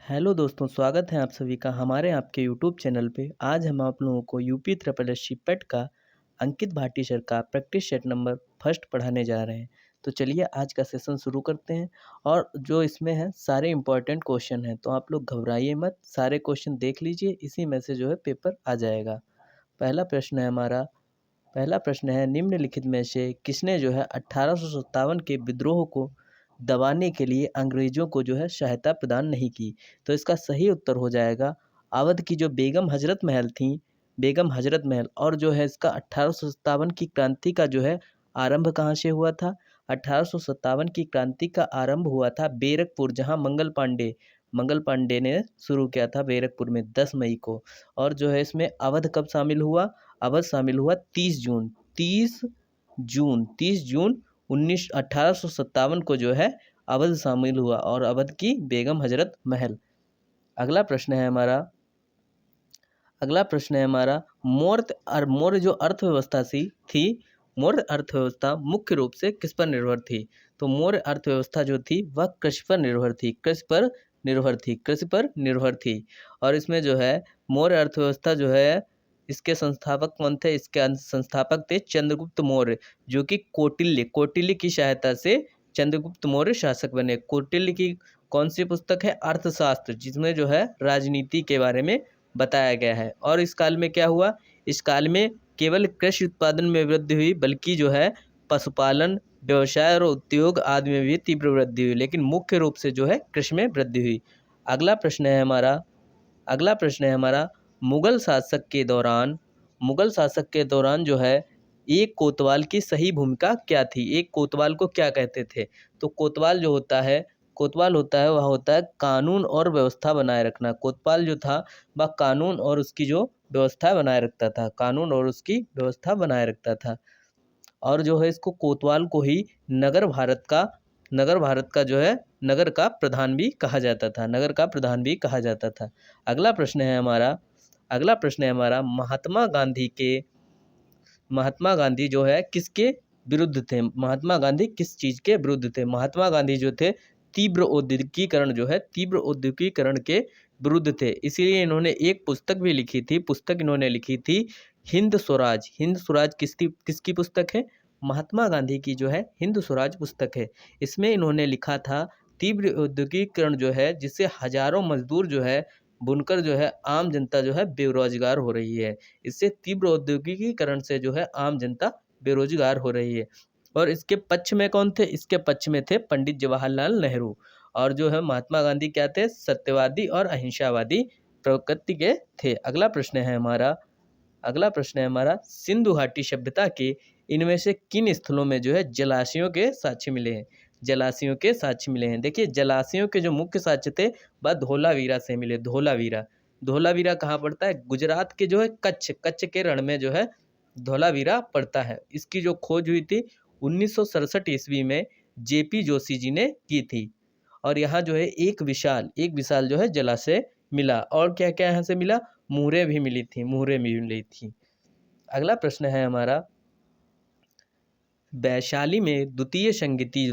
Hello दोस्तों, स्वागत है आप सभी का हमारे आपके यूट्यूब चैनल पे। आज हम आप लोगों को यूपी ट्रिपल पेट का अंकित भाटी सर का प्रैक्टिस सेट नंबर फर्स्ट पढ़ाने जा रहे हैं। तो चलिए आज का सेशन शुरू करते हैं। और जो इसमें है सारे इम्पोर्टेंट क्वेश्चन हैं, तो आप लोग घबराइए मत, सारे क्वेश्चन देख लीजिए, इसी में से जो है पेपर आ जाएगा। पहला प्रश्न है हमारा, पहला प्रश्न है निम्नलिखित में से किसने जो है 1857 के विद्रोह को दबाने के लिए अंग्रेजों को जो है सहायता प्रदान नहीं की। तो इसका सही उत्तर हो जाएगा अवध की जो बेगम हजरत महल थी, बेगम हजरत महल। और जो है इसका 1857 की क्रांति का जो है आरंभ कहाँ से हुआ था? 1857 की क्रांति का आरंभ हुआ था बैरकपुर, जहाँ मंगल पांडे ने शुरू किया था बैरकपुर में 10 मई को। और जो है इसमें अवध कब शामिल हुआ? अवध शामिल हुआ 30 जून 30 जून 1857 को जो है अवध शामिल हुआ, और अवध की बेगम हजरत महल। अगला प्रश्न है हमारा, मौर्य जो अर्थव्यवस्था थी, मौर्य अर्थव्यवस्था मुख्य रूप से किस पर निर्भर थी? तो मौर्य अर्थव्यवस्था जो थी वह कृषि पर निर्भर थी। और इसमें जो है मौर्य अर्थव्यवस्था जो है, इसके संस्थापक कौन थे? इसके संस्थापक थे चंद्रगुप्त मौर्य, जो कि कौटिल्य की सहायता से चंद्रगुप्त मौर्य शासक बने। कौटिल्य की कौन सी पुस्तक है? अर्थशास्त्र, जिसमें जो है राजनीति के बारे में बताया गया है। और इस काल में क्या हुआ? इस काल में केवल कृषि उत्पादन में वृद्धि हुई, बल्कि जो है पशुपालन, व्यवसाय और उद्योग आदि में भी तीव्र वृद्धि हुई, लेकिन मुख्य रूप से जो है कृषि में वृद्धि हुई। अगला प्रश्न है हमारा, मुगल शासक के दौरान जो है एक कोतवाल की सही भूमिका क्या थी? एक कोतवाल को क्या कहते थे? तो कोतवाल होता है वह होता है कानून और व्यवस्था बनाए रखना। कोतवाल जो था वह कानून और उसकी जो व्यवस्था बनाए रखता था। और जो है इसको कोतवाल को ही नगर भारत का जो है नगर का प्रधान भी कहा जाता था। अगला प्रश्न है हमारा, महात्मा गांधी जो है किसके विरुद्ध थे? महात्मा गांधी किस चीज के विरुद्ध थे? महात्मा गांधी जो थे तीव्र औद्योगिकीकरण के विरुद्ध थे। इसीलिए इन्होंने एक पुस्तक भी लिखी थी। इन्होंने लिखी थी हिंद स्वराज। किसकी पुस्तक है? महात्मा गांधी की जो है हिंद स्वराज पुस्तक है। इसमें इन्होंने लिखा था तीव्र औद्योगिकीकरण जो है, जिससे हजारों मजदूर जो है, बुनकर जो है, आम जनता जो है बेरोजगार हो रही है। इससे तीव्र औद्योगिकीकरण से जो है आम जनता बेरोजगार हो रही है। और इसके पक्ष में कौन थे? इसके पक्ष में थे पंडित जवाहरलाल नेहरू। और जो है महात्मा गांधी क्या थे? सत्यवादी और अहिंसावादी प्रकृति के थे। अगला प्रश्न है हमारा, सिंधु घाटी सभ्यता के इनमें से किन स्थलों में जो है जलाशयों के साक्ष्य मिले हैं? देखिए, जलाशयों के जो मुख्य साक्ष्य थे वह धोलावीरा से मिले। धोलावीरा कहाँ पड़ता है? गुजरात के जो है कच्छ के रण में जो है धोलावीरा पड़ता है। इसकी जो खोज हुई थी 1967 ईस्वी में जेपी जोशी जी ने की थी। और यहाँ जो है एक विशाल जो है जलाशय मिला। और क्या क्या यहाँ से मिला? मुहरें भी मिली थी। अगला प्रश्न है हमारा, वैशाली में द्वितीय संगीति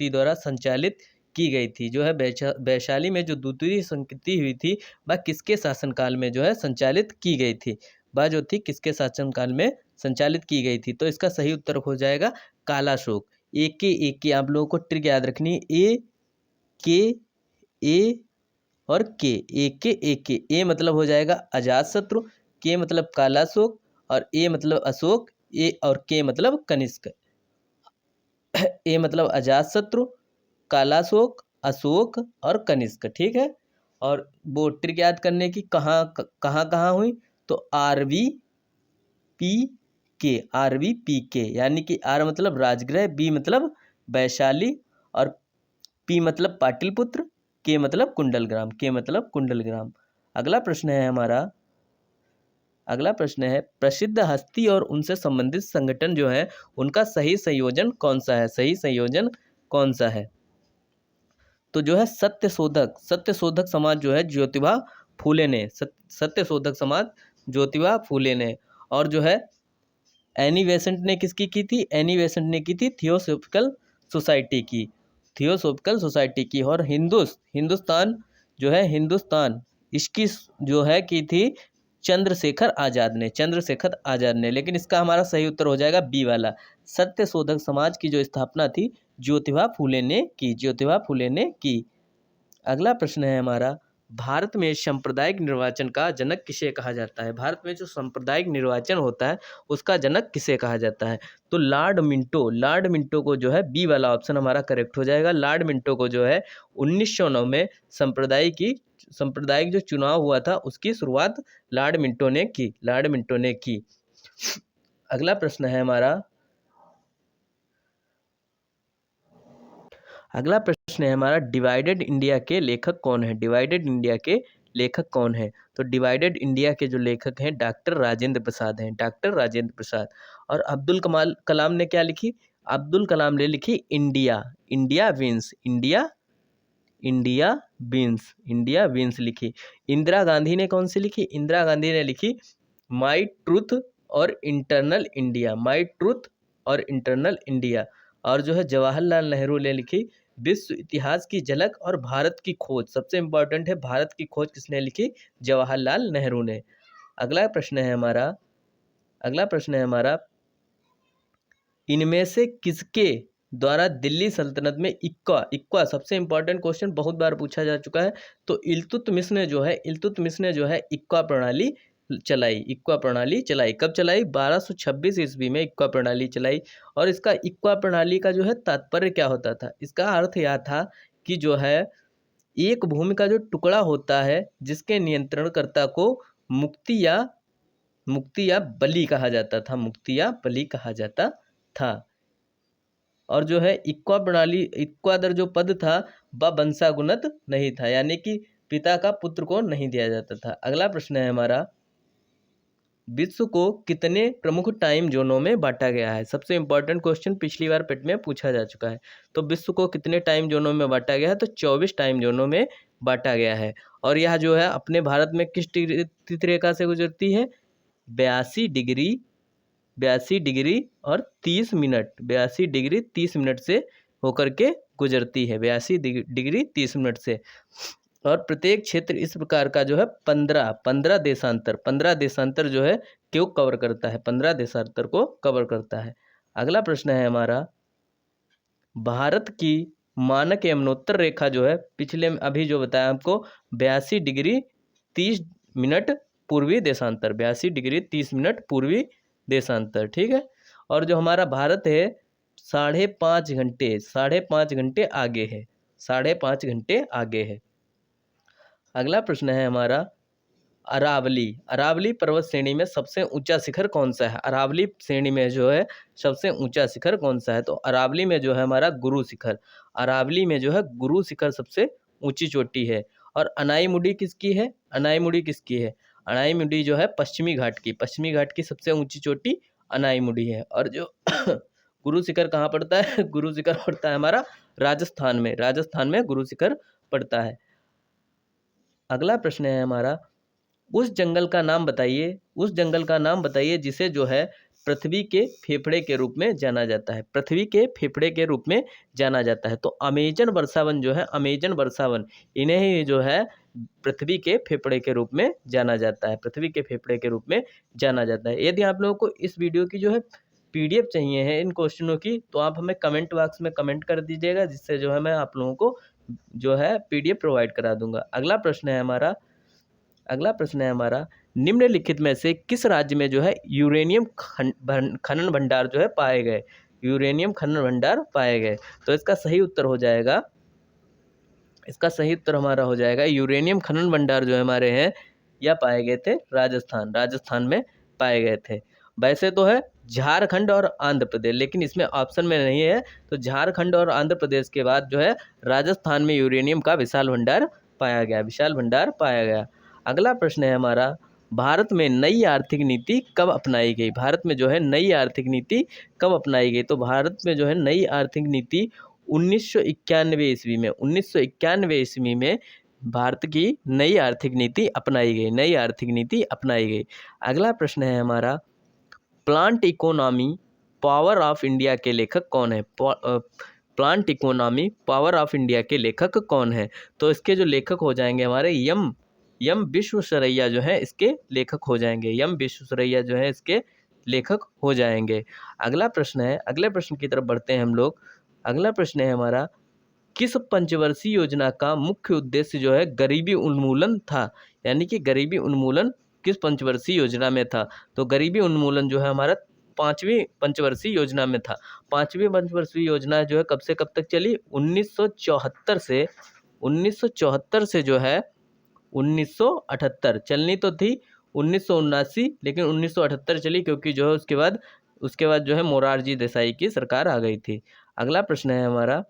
द्वारा संचालित की गई थी। जो है वैशाली में जो द्वितीय संगीति हुई थी वह किसके शासनकाल में जो है संचालित की गई थी? वह जो थी किसके शासनकाल में संचालित की गई थी? तो इसका सही उत्तर हो जाएगा कालाशोक। एक के आप लोगों को ट्रिक याद रखनी है, ए और के। ए मतलब हो जाएगा अजातशत्रु, के मतलब कालाशोक, और ए मतलब अशोक, ए और के मतलब कनिष्क। ए मतलब अजातशत्रु, कालाशोक, अशोक और कनिष्क। ठीक है। और वो ट्रिक याद करने की कहाँ हुई? तो आरवीपी के, यानी कि आर मतलब राजगृह, बी मतलब वैशाली, और पी मतलब पाटलिपुत्र, के मतलब कुंडलग्राम। अगला प्रश्न है प्रसिद्ध हस्ती और उनसे संबंधित संगठन जो है उनका सही संयोजन कौन सा है? तो जो है सत्यशोधक समाज जो है ज्योतिबा फूले ने। और जो है एनी बेसेंट ने किसकी की थी? एनी बेसेंट ने की थी थियोसॉफिकल सोसाइटी की। थियोसॉफिकल सोसाइटी की। और हिंदुस्तान जो है, हिंदुस्तान इसकी जो है की थी चंद्रशेखर आजाद ने। लेकिन इसका हमारा सही उत्तर हो जाएगा बी वाला, सत्य शोधक समाज की जो स्थापना थी ज्योतिबा फूले ने की। अगला प्रश्न है हमारा, भारत में सांप्रदायिक निर्वाचन का जनक किसे कहा जाता है? भारत में जो सांप्रदायिक निर्वाचन होता है उसका जनक किसे कहा जाता है? तो लॉर्ड मिंटो को जो है बी वाला ऑप्शन हमारा करेक्ट हो जाएगा। लॉर्ड मिंटो को जो है 1909 में सांप्रदायिक जो चुनाव हुआ था उसकी शुरुआत लॉर्ड मिंटो ने की। अगला प्रश्न है हमारा, डिवाइडेड इंडिया के लेखक कौन है? तो डिवाइडेड इंडिया के जो लेखक हैं डॉक्टर राजेंद्र प्रसाद। और अब्दुल कलाम ने क्या लिखी? अब्दुल कलाम ने लिखी इंडिया विंस लिखी। इंदिरा गांधी ने कौन सी लिखी? इंदिरा गांधी ने लिखी माई ट्रूथ और इंटरनल इंडिया। और जो है जवाहरलाल नेहरू ने लिखी विश्व इतिहास की झलक और भारत की खोज। सबसे इंपॉर्टेंट है, भारत की खोज किसने लिखी? जवाहरलाल नेहरू ने। अगला प्रश्न है हमारा, इनमें से किसके द्वारा दिल्ली सल्तनत में इक्का सबसे इंपॉर्टेंट क्वेश्चन बहुत बार पूछा जा चुका है। तो इल्तुतमिश ने जो है इक्का प्रणाली चलाई। कब चलाई? 1226 ईस्वी में इक्का प्रणाली चलाई। और इसका इक्का प्रणाली का जो है तात्पर्य क्या होता था? इसका अर्थ यह था कि जो है एक भूमि का जो टुकड़ा होता है जिसके नियंत्रणकर्ता को मुक्ति या बलि कहा जाता था। और जो है इक्वादर जो पद था वह वंशागुणत नहीं था, यानी कि पिता का पुत्र को नहीं दिया जाता था। अगला प्रश्न है हमारा, विश्व को कितने प्रमुख टाइम जोनों में बांटा गया है? सबसे इंपॉर्टेंट क्वेश्चन पिछली बार पेट में पूछा जा चुका है। तो विश्व को कितने टाइम जोनों में बांटा गया है? तो 24 टाइम जोनों में बांटा गया है। और यह जो है अपने भारत में किस तिथि रेखा से गुजरती है? 82 डिग्री और 30 मिनट, 82 डिग्री 30 मिनट से होकर के गुजरती है, 82 डिग्री 30 मिनट से। और प्रत्येक क्षेत्र इस प्रकार का जो है 15 देशांतर जो है क्यों कवर करता है? 15 देशांतर को कवर करता है। अगला प्रश्न है हमारा, भारत की मानक यमुनोत्तर रेखा जो है पिछले अभी जो बताया आपको 82 डिग्री 30 मिनट पूर्वी देशांतर, 82 डिग्री 30 मिनट पूर्वी देशांतर, ठीक है। और जो हमारा भारत है 5.5 घंटे आगे है। अगला प्रश्न है हमारा, अरावली पर्वत श्रेणी में सबसे ऊंचा शिखर कौन सा है? अरावली श्रेणी में जो है सबसे ऊंचा शिखर कौन सा है? तो अरावली में जो है हमारा गुरु शिखर सबसे ऊंची चोटी है। और अनाईमुडी किसकी है? अनाईमुडी जो है पश्चिमी घाट की सबसे ऊंची चोटी अनाईमुडी है। और जो गुरु शिखर कहाँ पड़ता है? गुरु शिखर पड़ता है हमारा राजस्थान में गुरु शिखर पड़ता है। अगला प्रश्न है हमारा, उस जंगल का नाम बताइए जिसे जो है पृथ्वी के फेफड़े के रूप में जाना जाता है। तो अमेजन वर्षावन जो है, इन्हें ही जो है पृथ्वी के फेफड़े के रूप में जाना जाता है। यदि आप लोगों को इस वीडियो की जो है PDF चाहिए है इन क्वेश्चनों की, तो आप हमें कमेंट बॉक्स में कमेंट कर दीजिएगा, जिससे जो है मैं आप लोगों को जो है PDF प्रोवाइड करा दूंगा। अगला प्रश्न है हमारा, निम्नलिखित में से किस राज्य में जो है यूरेनियम खनन भंडार जो है पाए गए? तो इसका सही उत्तर हमारा हो जाएगा यूरेनियम खनन भंडार जो हमारे हैं यह पाए गए थे राजस्थान में पाए गए थे। वैसे तो है झारखंड और आंध्र प्रदेश, लेकिन इसमें ऑप्शन में नहीं है। तो झारखंड और आंध्र प्रदेश के बाद जो है राजस्थान में यूरेनियम का विशाल भंडार पाया गया। अगला प्रश्न है हमारा, भारत में नई आर्थिक नीति कब अपनाई गई? तो भारत में जो है नई आर्थिक नीति 1991 ईस्वी में भारत की नई आर्थिक नीति अपनाई गई। अगला प्रश्न है हमारा, plant economy power of India के लेखक कौन है? Plant economy power of India के लेखक कौन है? तो इसके जो लेखक हो जाएंगे हमारे यम विश्वेश्वरैया जो है इसके लेखक हो जाएंगे। यम विश्वेश्वरैया जो है इसके लेखक हो जाएंगे। अगला प्रश्न है, अगले प्रश्न की तरफ बढ़ते हैं हम लोग। अगला प्रश्न है हमारा, किस पंचवर्षीय योजना का मुख्य उद्देश्य जो है गरीबी उन्मूलन था? यानी कि गरीबी उन्मूलन किस पंचवर्षीय योजना में था? तो गरीबी उन्मूलन जो है हमारा 5वीं पंचवर्षीय योजना में था। 5वीं पंचवर्षीय योजना जो है कब से कब तक चली? 1974 से 1974 से जो है 1978 चलनी तो थी 1979, लेकिन 1978 चली, क्योंकि जो है उसके बाद जो है मोरारजी देसाई की सरकार आ गई थी। अगला प्रश्न है हमारा,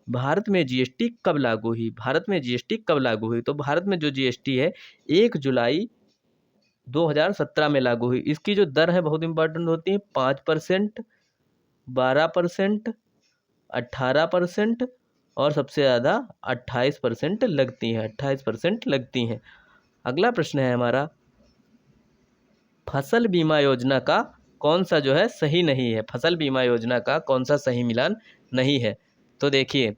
भारत में जीएसटी कब लागू हुई? भारत में जीएसटी कब लागू हुई? तो भारत में जो जीएसटी है 1 जुलाई 2017 में लागू हुई। इसकी जो दर है बहुत इंपॉर्टेंट होती है, 5%, 12%, 18% और सबसे ज़्यादा 28% लगती हैं, 28% लगती हैं। अगला प्रश्न है हमारा, फसल बीमा योजना का कौन सा जो है सही नहीं है? फसल बीमा योजना का कौन सा सही मिलान नहीं है? तो देखिए,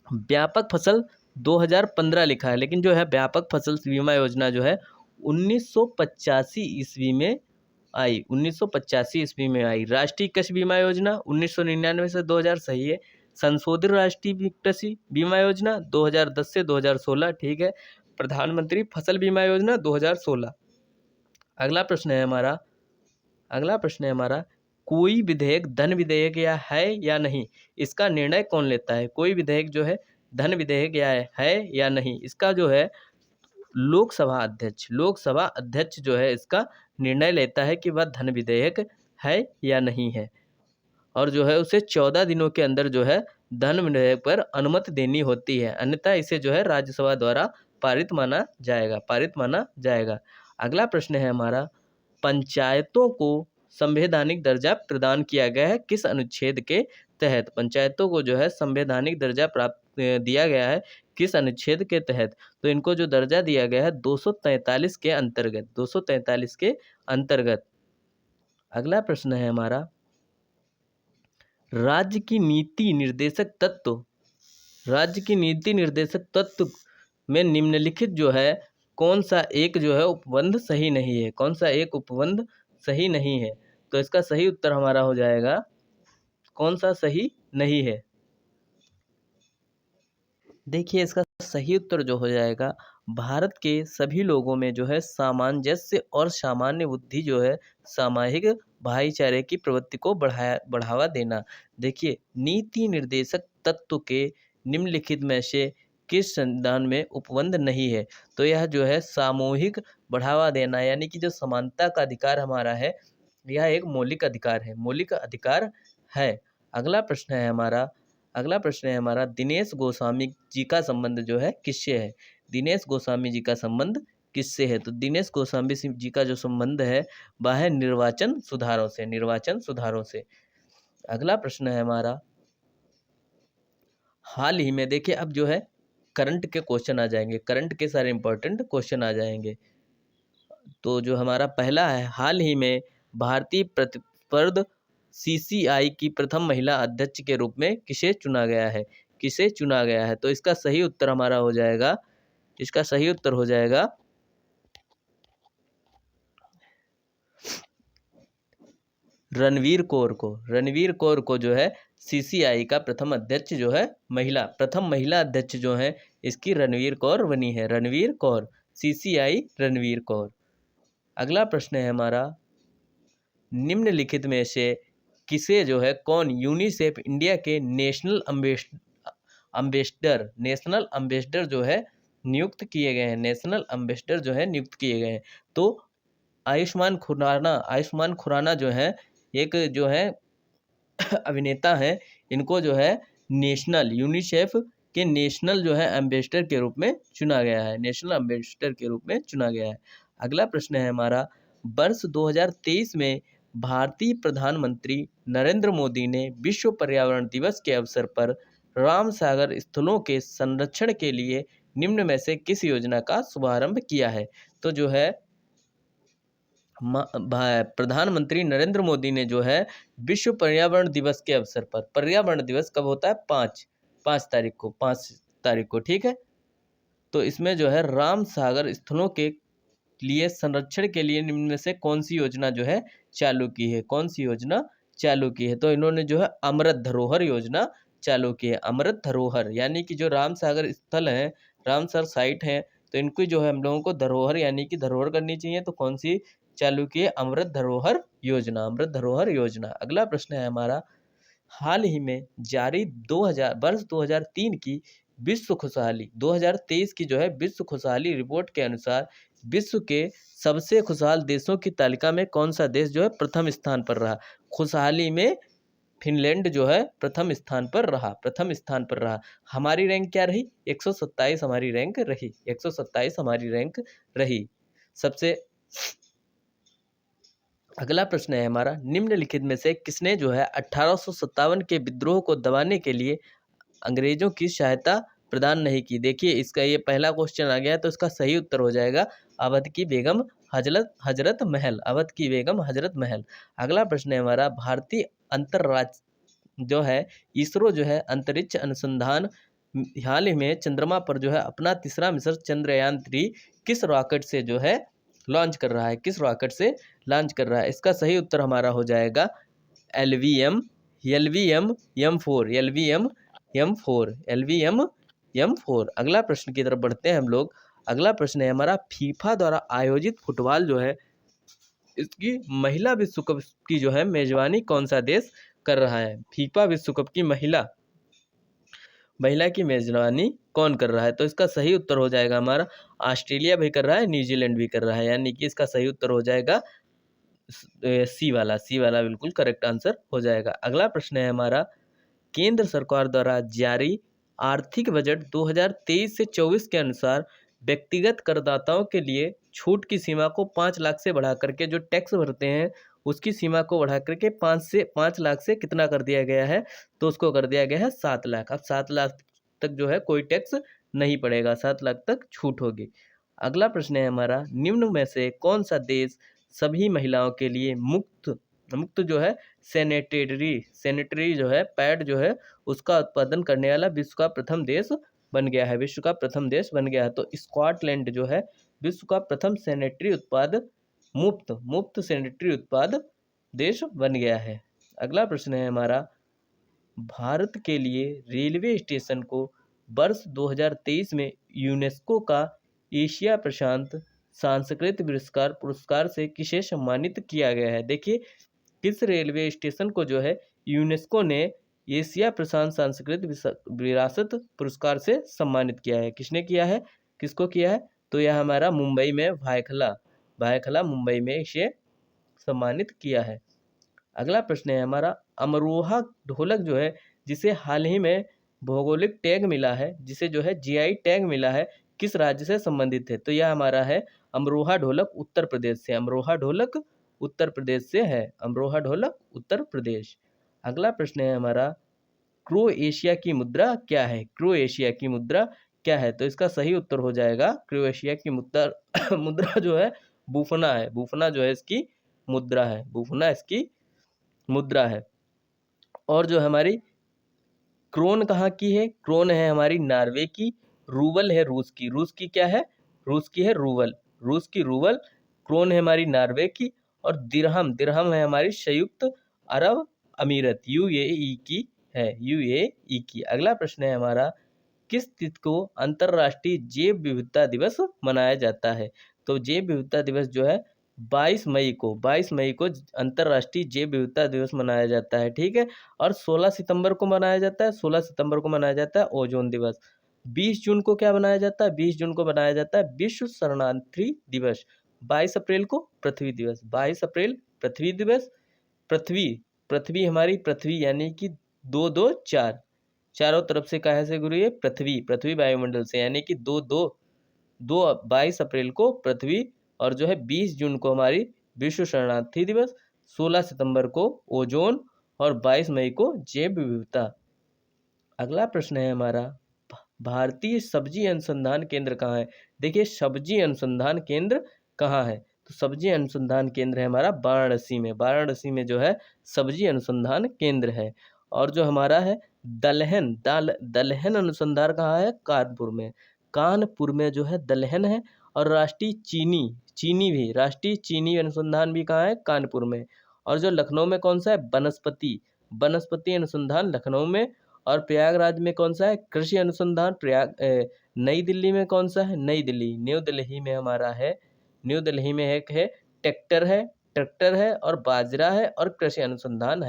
व्यापक फसल 2015 लिखा है, लेकिन जो है व्यापक फसल बीमा योजना जो है 1985 ईस्वी में आई, 1985 ईस्वी में आई। राष्ट्रीय कृषि बीमा योजना 1999 से 2000 सही है। संशोधित राष्ट्रीय कृषि बीमा योजना 2010 से 2016 ठीक है। प्रधानमंत्री फसल बीमा योजना 2016। अगला प्रश्न है हमारा, अगला प्रश्न है हमारा, कोई विधेयक धन विधेयक है या नहीं, इसका निर्णय कौन लेता है? कोई विधेयक जो है धन विधेयक है या नहीं, इसका जो है लोकसभा अध्यक्ष जो है इसका निर्णय लेता है कि वह धन विधेयक है या नहीं है। और जो है उसे 14 दिनों के अंदर जो है धन विधेयक पर अनुमति देनी होती है, अन्यथा इसे जो है राज्यसभा द्वारा पारित माना जाएगा। अगला प्रश्न है हमारा, पंचायतों को संवैधानिक दर्जा प्रदान किया गया है किस अनुच्छेद के तहत? पंचायतों को जो है संवैधानिक दर्जा प्राप्त दिया गया है किस अनुच्छेद के तहत? तो इनको जो दर्जा दिया गया है 243 के अंतर्गत, 243 के अंतर्गत। अगला प्रश्न है हमारा, राज्य की नीति निर्देशक तत्व में निम्नलिखित जो है कौन सा एक जो है उपबंध सही नहीं है? कौन सा एक उपबंध सही नहीं है? तो इसका सही उत्तर हमारा हो जाएगा, कौन सा सही नहीं है? देखिए, इसका सही उत्तर जो हो जाएगा, भारत के सभी लोगों में जो है सामंजस्य और सामान्य बुद्धि जो है सामाजिक भाईचारे की प्रवृत्ति को बढ़ावा देना। देखिए, नीति निर्देशक तत्व के निम्नलिखित में से किस संविधान में उपबंध नहीं है? तो यह जो है सामूहिक बढ़ावा देना, यानी कि जो समानता का अधिकार हमारा है, यह एक मौलिक अधिकार है। अगला प्रश्न है हमारा, दिनेश गोस्वामी जी का संबंध जो है किससे है? दिनेश गोस्वामी जी का संबंध किससे है? तो दिनेश गोस्वामी जी का जो संबंध है वह है निर्वाचन सुधारों से। अगला प्रश्न है हमारा, हाल ही में, देखिए अब जो है करंट के क्वेश्चन आ जाएंगे, करंट के सारे इंपॉर्टेंट क्वेश्चन आ जाएंगे। तो जो हमारा पहला है, हाल ही में भारतीय प्रतिस्पर्धा CCI की प्रथम महिला अध्यक्ष के रूप में किसे चुना गया है? तो इसका सही उत्तर हमारा हो जाएगा, रणवीर कौर को जो है CCI का प्रथम अध्यक्ष जो है प्रथम महिला अध्यक्ष जो है इसकी रणवीर कौर बनी है, CCI रणवीर कौर। अगला प्रश्न है हमारा, निम्नलिखित में से किसे जो है कौन यूनिसेफ इंडिया के नेशनल एम्बेसडर जो है नियुक्त किए गए हैं? तो आयुष्मान खुराना जो है एक जो है अभिनेता है, इनको जो है यूनिसेफ के नेशनल जो है एम्बेसडर के रूप में चुना गया है, अगला प्रश्न है हमारा, वर्ष 2023 में भारतीय प्रधानमंत्री नरेंद्र मोदी ने विश्व पर्यावरण दिवस के अवसर पर रामसागर स्थलों के संरक्षण के लिए निम्न में से किस योजना का शुभारंभ किया है? तो जो है प्रधानमंत्री नरेंद्र मोदी ने जो है विश्व पर्यावरण दिवस के अवसर पर, पर्यावरण दिवस कब होता है? 5 तारीख को, ठीक है। तो इसमें जो है राम सागर स्थलों के लिए संरक्षण के लिए निम्न में से कौन सी योजना जो है चालू की है? कौन सी योजना चालू की है? तो इन्होंने जो है अमृत धरोहर योजना चालू की है। अमृत धरोहर यानी कि जो राम सागर स्थल है, रामसर साइट है, तो इनको जो है हम लोगों को धरोहर यानी कि धरोहर करनी चाहिए। तो कौन सी चालू की है? अमृत धरोहर योजना, अमृत धरोहर योजना। अगला प्रश्न है हमारा, हाल ही में जारी 2003 की विश्व खुशहाली 2023 की जो है विश्व खुशहाली रिपोर्ट के अनुसार विश्व के सबसे खुशहाल देशों की तालिका में कौन सा देश जो है प्रथम स्थान पर रहा? खुशहाली में फिनलैंड जो है प्रथम स्थान पर रहा, प्रथम स्थान पर रहा। हमारी रैंक क्या रही? 127 हमारी रैंक रही, 127 हमारी रैंक रही सबसे। अगला प्रश्न है हमारा, निम्नलिखित में से किसने जो है 1857 के विद्रोह को दबाने के लिए अंग्रेजों की सहायता प्रदान नहीं की? देखिए इसका ये पहला क्वेश्चन आ गया है, तो इसका सही उत्तर हो जाएगा अवध की बेगम हजरत महल, अवध की बेगम हजरत महल। अगला प्रश्न है हमारा, भारतीय अंतरराष्ट्रीय जो है इसरो जो है अंतरिक्ष अनुसंधान हाल ही में चंद्रमा पर जो है अपना तीसरा मिशन चंद्रयान-3 किस रॉकेट से जो है लॉन्च कर रहा है? किस रॉकेट से लॉन्च कर रहा है? इसका सही उत्तर हमारा हो जाएगा LVM M4। अगला प्रश्न की तरफ बढ़ते हैं हम लोग। अगला प्रश्न है हमारा, फीफा द्वारा आयोजित फुटबॉल जो है इसकी महिला विश्व कप की जो है मेजबानी कौन सा देश कर रहा है? फीफा विश्व कप की महिला की मेजबानी कौन कर रहा है? तो इसका सही उत्तर हो जाएगा हमारा ऑस्ट्रेलिया भी कर रहा है, न्यूजीलैंड भी कर रहा है, यानी कि इसका सही उत्तर हो जाएगा सी वाला बिल्कुल करेक्ट आंसर हो जाएगा। अगला प्रश्न है हमारा, केंद्र सरकार द्वारा जारी आर्थिक बजट 2023 से 24 के अनुसार व्यक्तिगत करदाताओं के लिए छूट की सीमा को 5 लाख से बढ़ा करके जो टैक्स भरते हैं उसकी सीमा को बढ़ा करके 5 लाख से कितना कर दिया गया है? तो उसको कर दिया गया है 7 लाख। अब 7 लाख तक जो है कोई टैक्स नहीं पड़ेगा, 7 लाख तक छूट होगी। अगला प्रश्न है हमारा, निम्न में से कौन सा देश सभी महिलाओं के लिए मुक्त जो है सैनिटरी जो है पैड जो है उसका उत्पादन करने वाला विश्व का प्रथम देश बन गया है, विश्व का प्रथम देश बन गया है। तो स्कॉटलैंड जो है विश्व का प्रथम सैनिटरी उत्पाद मुक्त सैनिटरी उत्पाद देश बन गया है। अगला प्रश्न है हमारा, भारत के लिए रेलवे स्टेशन को वर्ष 2023 में यूनेस्को का एशिया प्रशांत सांस्कृतिक पुरस्कार से किसे सम्मानित किया गया है? देखिए किस रेलवे स्टेशन को जो है यूनेस्को ने एशिया प्रशांत सांस्कृतिक विरासत पुरस्कार से सम्मानित किया है? किसने किया है? किसको किया है? तो यह हमारा मुंबई में भायखला मुंबई में इसे सम्मानित किया है। अगला प्रश्न है हमारा, अमरोहा ढोलक जो है जिसे हाल ही में भौगोलिक टैग मिला है, जिसे जो है GI टैग मिला है, किस राज्य से संबंधित है? तो यह हमारा है अमरोहा ढोलक उत्तर प्रदेश से, अमरोहा ढोलक उत्तर प्रदेश से है, अमरोहा ढोलक उत्तर प्रदेश। अगला प्रश्न है हमारा, क्रोएशिया की मुद्रा क्या है? क्रोएशिया की मुद्रा क्या है? तो इसका सही उत्तर हो जाएगा क्रोएशिया की मुद्रा मुद्रा जो है बूफना है, बूफना जो है इसकी मुद्रा है, बूफना इसकी मुद्रा है। और जो हमारी क्रोन कहाँ की है? क्रोन है हमारी नॉर्वे की, रूबल है रूस की, रूस की क्या है? रूस की है रूबल, रूस की रूबल, क्रोन है हमारी नॉर्वे की, और दिरहम है हमारी संयुक्त अरब अमीरत UAE की है, UAE की। अगला प्रश्न है हमारा, किस तिथि को अंतर्राष्ट्रीय जैव विविधता दिवस मनाया जाता है? तो जैव विविधता दिवस जो है 22 मई को अंतर्राष्ट्रीय जैव विविधता दिवस मनाया जाता है, ठीक है। और 16 सितंबर को मनाया जाता है, 16 सितंबर को मनाया जाता है ओजोन दिवस। 20 जून को क्या मनाया जाता है? 20 जून को मनाया जाता है विश्व शरणार्थी दिवस। 22 अप्रैल को पृथ्वी दिवस, 22 अप्रैल पृथ्वी दिवस। पृथ्वी हमारी पृथ्वी यानी कि 2-2-4 चारों तरफ से कहाँ से गुरु? ये पृथ्वी वायुमंडल से, यानी कि 22 अप्रैल को पृथ्वी, और जो है 20 जून को हमारी विश्व शरणार्थी दिवस, 16 सितंबर को ओजोन, और 22 मई को जैव विविधता। अगला प्रश्न है हमारा, भारतीय सब्जी अनुसंधान केंद्र कहाँ है? देखिए सब्जी अनुसंधान केंद्र कहाँ है? तो तो सब्जी अनुसंधान केंद्र है हमारा वाराणसी में। वाराणसी में जो है सब्जी अनुसंधान केंद्र है। और जो हमारा है दलहन अनुसंधान कहाँ है? कानपुर में। कानपुर में जो है दलहन है। और राष्ट्रीय चीनी अनुसंधान भी कहाँ है? कानपुर में। और जो लखनऊ में कौन सा है? वनस्पति अनुसंधान लखनऊ में। और प्रयागराज में कौन सा है? कृषि अनुसंधान। नई दिल्ली में कौन सा है? न्यू दिल्ली में हमारा है, न्यू दिल्ली में एक है ट्रैक्टर है और बाजरा है और कृषि अनुसंधान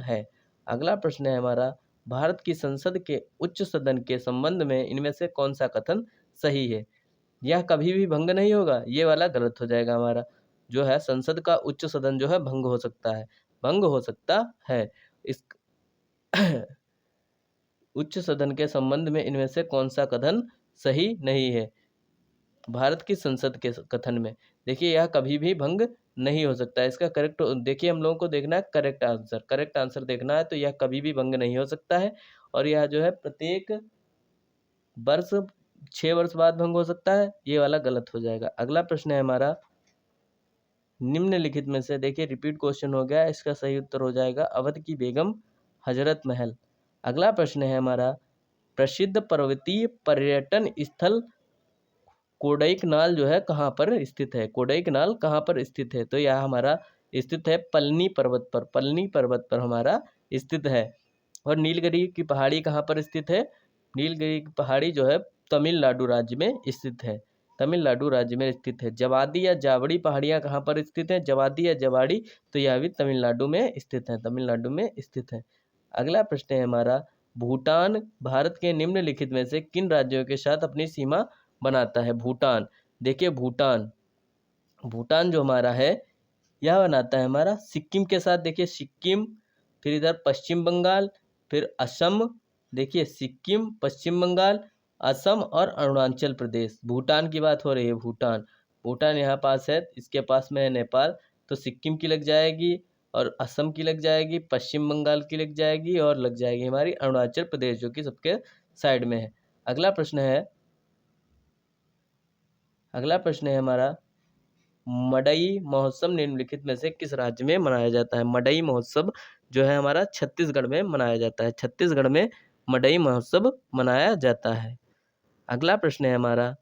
है। अगला प्रश्न है हमारा, भारत की संसद के उच्च सदन के संबंध में इनमें से कौन सा कथन सही है? यह कभी भी भंग नहीं होगा, ये वाला गलत हो जाएगा हमारा। जो है संसद का उच्च सदन जो है भंग हो सकता है। इस उच्च सदन के संबंध में इनमें से कौन सा कथन सही नहीं है? भारत की संसद के कथन में देखिए यह कभी भी भंग नहीं हो सकता है। इसका करेक्ट देखिए हम लोगों को देखना है करेक्ट आंसर देखना है। तो यह कभी भी भंग नहीं हो सकता है और यह जो है प्रत्येक वर्ष 6 वर्ष बाद भंग हो सकता है, ये वाला गलत हो जाएगा। अगला प्रश्न है हमारा, निम्नलिखित में से देखिए रिपीट क्वेश्चन हो गया, इसका सही उत्तर हो जाएगा अवध की बेगम, हजरत महल। अगला प्रश्न है हमारा, प्रसिद्ध पर्वतीय पर्यटन स्थल कोडाईकनाल जो है कहाँ पर स्थित है? कोडाईकनाल कहाँ पर स्थित है? तो यह हमारा स्थित है पलनी पर्वत पर हमारा स्थित है। और नीलगिरी की पहाड़ी कहाँ पर स्थित है? नीलगिरी की पहाड़ी जो है तमिलनाडु राज्य में स्थित है। जवादी या जावड़ी पहाड़ियाँ कहाँ पर स्थित है? जवादी या जवाड़ी, तो यह भी तमिलनाडु में स्थित है। अगला प्रश्न है हमारा, भूटान भारत के निम्नलिखित में से किन राज्यों के साथ अपनी सीमा बनाता है? भूटान, देखिए भूटान जो हमारा है यह बनाता है हमारा सिक्किम के साथ। देखिए सिक्किम, फिर इधर पश्चिम बंगाल, फिर असम। देखिए सिक्किम, पश्चिम बंगाल, असम और अरुणाचल प्रदेश। भूटान की बात हो रही है। भूटान यहाँ पास है, इसके पास में है नेपाल। तो सिक्किम की लग जाएगी और असम की लग जाएगी, पश्चिम बंगाल की लग जाएगी और लग जाएगी हमारी अरुणाचल प्रदेश जो कि सबके साइड में है। अगला प्रश्न है हमारा, मडई महोत्सव निम्नलिखित में से किस राज्य में मनाया जाता है? मडई महोत्सव जो है हमारा छत्तीसगढ़ में मनाया जाता है। छत्तीसगढ़ में मडई महोत्सव मनाया जाता है। अगला प्रश्न है हमारा,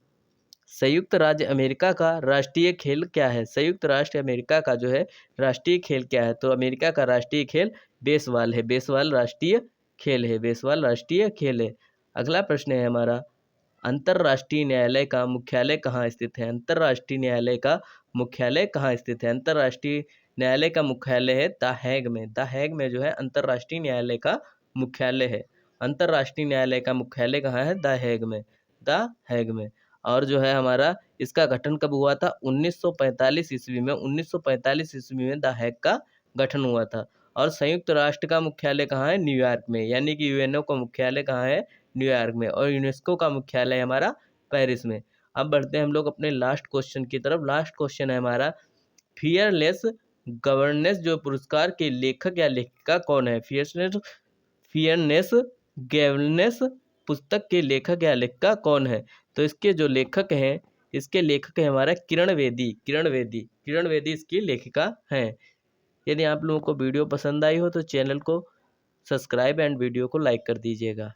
संयुक्त राज्य अमेरिका का राष्ट्रीय खेल क्या है? संयुक्त राष्ट्र अमेरिका का जो है राष्ट्रीय खेल क्या है? तो अमेरिका का राष्ट्रीय खेल बेसबॉल है। बेसबॉल राष्ट्रीय खेल है। अगला प्रश्न है हमारा, अंतर्राष्ट्रीय न्यायालय का मुख्यालय कहाँ स्थित है? अंतर्राष्ट्रीय न्यायालय का मुख्यालय है द हैग में। द हैग में जो है अंतर्राष्ट्रीय न्यायालय का मुख्यालय है। अंतर्राष्ट्रीय न्यायालय का मुख्यालय कहाँ है? द हैग में। और जो है हमारा इसका गठन कब हुआ था? 1945 ईस्वी में। 1945 ईस्वी में द हैग का गठन हुआ था। और संयुक्त राष्ट्र का मुख्यालय कहाँ है? न्यूयॉर्क में। यानी कि यूएनओ का मुख्यालय कहाँ है? न्यूयॉर्क में। और यूनेस्को का मुख्यालय हमारा पेरिस में। अब बढ़ते हैं हम लोग अपने लास्ट क्वेश्चन की तरफ। लास्ट क्वेश्चन है हमारा, फियरलेस गवर्नेंस जो पुरस्कार के लेखक या लेखिका कौन है? फियरनेस गवर्नेंस पुस्तक के लेखक या लेखिका कौन है? तो इसके जो लेखक हैं, हमारा किरण बेदी इसकी लेखिका हैं। यदि आप लोगों को वीडियो पसंद आई हो तो चैनल को सब्सक्राइब एंड वीडियो को लाइक कर दीजिएगा।